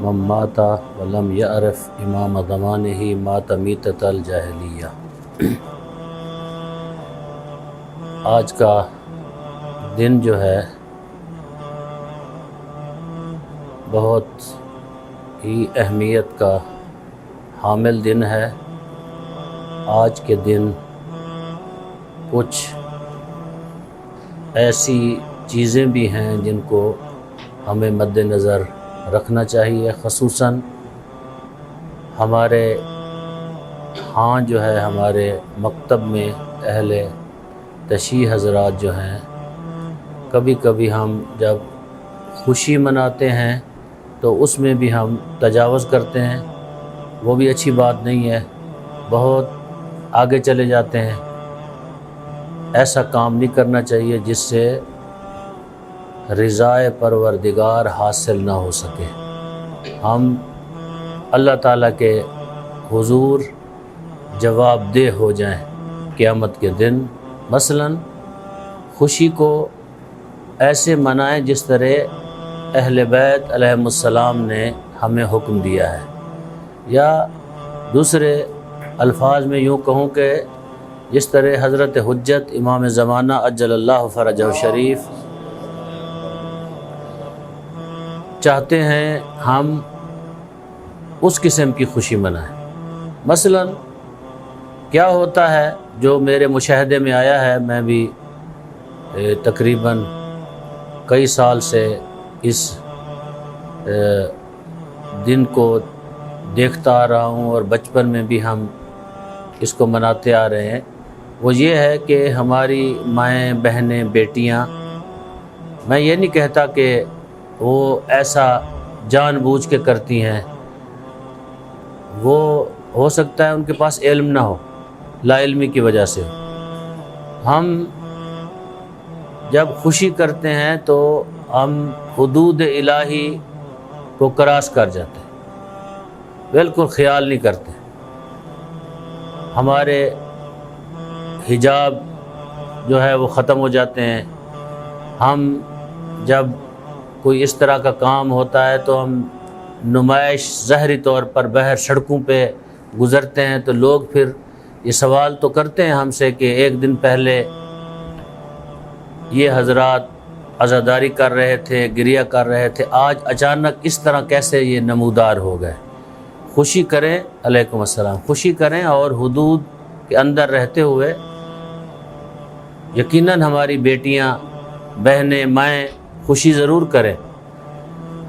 من مات ولم یعرف امام زمانہ مات میتۃ الجاہلیہ۔ آج کا دن جو ہے بہت ہی اہمیت کا حامل دن ہے۔ آج کے دن کچھ ایسی چیزیں بھی ہیں جن کو ہمیں مد نظر رکھنا چاہیے، خصوصاً ہمارے جو ہے ہمارے مکتب میں اہل تشیع حضرات جو ہیں، کبھی کبھی ہم جب خوشی مناتے ہیں تو اس میں بھی ہم تجاوز کرتے ہیں، وہ بھی اچھی بات نہیں ہے، بہت آگے چلے جاتے ہیں۔ ایسا کام نہیں کرنا چاہیے جس سے رضائے پروردگار حاصل نہ ہو سکے۔ ہم اللہ تعالیٰ کے حضور جواب دہ ہو جائیں قیامت کے دن۔ مثلاً خوشی کو ایسے منائیں جس طرح اہل بیت علیہم السلام نے ہمیں حکم دیا ہے، یا دوسرے الفاظ میں یوں کہوں کہ جس طرح حضرت حجت امام زمانہ عجل اللہ فرجہ الشریف چاہتے ہیں ہم اس قسم کی خوشی منائیں۔ مثلاً کیا ہوتا ہے جو میرے مشاہدے میں آیا ہے، میں بھی تقریباً کئی سال سے اس دن کو دیکھتا آ رہا ہوں اور بچپن میں بھی ہم اس کو مناتے آ رہے ہیں، وہ یہ ہے کہ ہماری مائیں، بہنیں، بیٹیاں، میں یہ نہیں کہتا کہ وہ ایسا جان بوجھ کے کرتی ہیں، وہ ہو سکتا ہے ان کے پاس علم نہ ہو، لا علمی کی وجہ سے۔ ہم جب خوشی کرتے ہیں تو ہم حدود الہی کو کراس کر جاتے ہیں، بالکل خیال نہیں کرتے۔ ہمارے حجاب جو ہے وہ ختم ہو جاتے ہیں۔ ہم جب کوئی اس طرح کا کام ہوتا ہے تو ہم نمائش ظاہری طور پر باہر سڑکوں پہ گزرتے ہیں تو لوگ پھر یہ سوال تو کرتے ہیں ہم سے کہ ایک دن پہلے یہ حضرات عزاداری کر رہے تھے، گریہ کر رہے تھے، آج اچانک اس طرح کیسے یہ نمودار ہو گئے۔ خوشی کریں، علیکم السلام، خوشی کریں اور حدود کے اندر رہتے ہوئے یقیناً ہماری بیٹیاں، بہنیں، مائیں خوشی ضرور کریں۔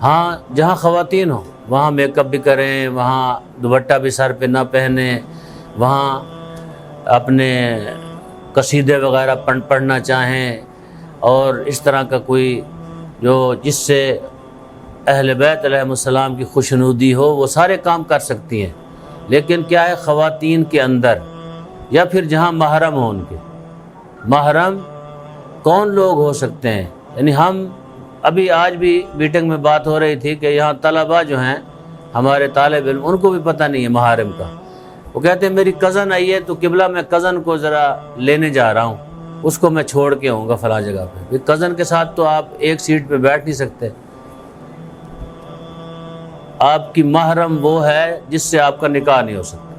ہاں، جہاں خواتین ہوں وہاں میک اپ بھی کریں، وہاں دوپٹہ بھی سر پہ نہ پہنیں، وہاں اپنے قصیدے وغیرہ پڑھنا چاہیں اور اس طرح کا کوئی جو جس سے اہل بیت علیہ السلام کی خوشنودی ہو، وہ سارے کام کر سکتی ہیں۔ لیکن کیا ہے، خواتین کے اندر یا پھر جہاں محرم ہوں، ان کے محرم کون لوگ ہو سکتے ہیں؟ یعنی ہم ابھی آج بھی میٹنگ میں بات ہو رہی تھی کہ یہاں طلباء جو ہیں ہمارے طالب علم، ان کو بھی پتہ نہیں ہے محارم کا۔ وہ کہتے ہیں میری کزن آئی ہے تو قبلہ میں کزن کو ذرا لینے جا رہا ہوں، اس کو میں چھوڑ کے آؤں گا فلاں جگہ پہ۔ کزن کے ساتھ تو آپ ایک سیٹ پہ بیٹھ نہیں سکتے۔ آپ کی محرم وہ ہے جس سے آپ کا نکاح نہیں ہو سکتا،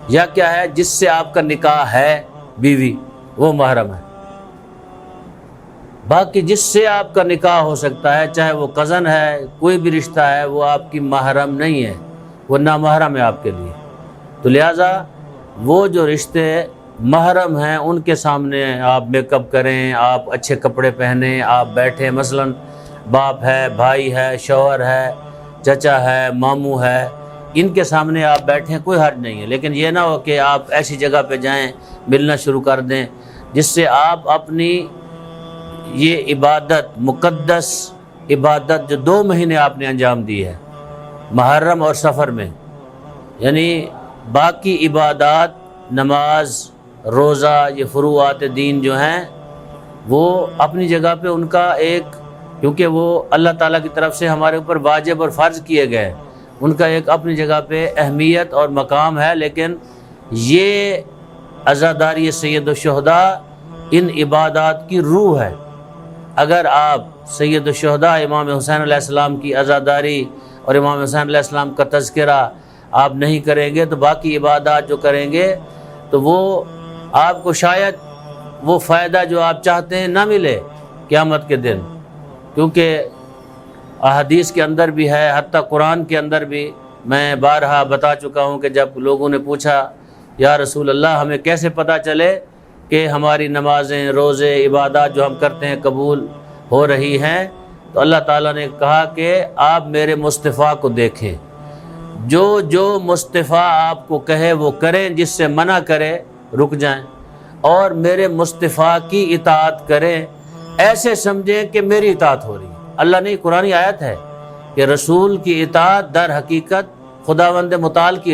یا کیا ہے، جس سے آپ کا نکاح ہے، بیوی، وہ محرم ہے۔ باقی جس سے آپ کا نکاح ہو سکتا ہے، چاہے وہ کزن ہے، کوئی بھی رشتہ ہے، وہ آپ کی محرم نہیں ہے، وہ نامحرم ہے آپ کے لیے۔ تو لہٰذا وہ جو رشتے محرم ہیں ان کے سامنے آپ میک اپ کریں، آپ اچھے کپڑے پہنیں، آپ بیٹھیں، مثلاً باپ ہے، بھائی ہے، شوہر ہے، چچا ہے، ماموں ہے، ان کے سامنے آپ بیٹھیں، کوئی حرج نہیں ہے۔ لیکن یہ نہ ہو کہ آپ ایسی جگہ پہ جائیں، ملنا شروع کر دیں جس سے آپ اپنی یہ عبادت، مقدس عبادت جو 2 مہینے آپ نے انجام دی ہے محرم اور سفر میں، یعنی باقی عبادات، نماز، روزہ، یہ فروعات دین جو ہیں وہ اپنی جگہ پہ ان کا ایک، کیونکہ وہ اللہ تعالیٰ کی طرف سے ہمارے اوپر واجب اور فرض کیے گئے، ان کا ایک اپنی جگہ پہ اہمیت اور مقام ہے۔ لیکن یہ عزاداری سید الشہداء ان عبادات کی روح ہے۔ اگر آپ سید الشہداء امام حسین علیہ السلام کی عزاداری اور امام حسین علیہ السلام کا تذکرہ آپ نہیں کریں گے تو باقی عبادات جو کریں گے تو وہ آپ کو شاید وہ فائدہ جو آپ چاہتے ہیں نہ ملے قیامت کے دن، کیونکہ احادیث کے اندر بھی ہے، حتیٰ قرآن کے اندر بھی میں بارہا بتا چکا ہوں کہ جب لوگوں نے پوچھا یا رسول اللہ ہمیں کیسے پتہ چلے کہ ہماری نمازیں، روزے، عبادات جو ہم کرتے ہیں قبول ہو رہی ہیں، تو اللہ تعالیٰ نے کہا کہ آپ میرے مصطفیٰ کو دیکھیں، جو مصطفیٰ آپ کو کہے وہ کریں، جس سے منع کرے رک جائیں، اور میرے مصطفیٰ کی اطاعت کریں، ایسے سمجھیں کہ میری اطاعت ہو رہی ہے۔ اللہ نے قرآنی آیت ہے کہ رسول کی اطاعت در حقیقت خداوند متعال کی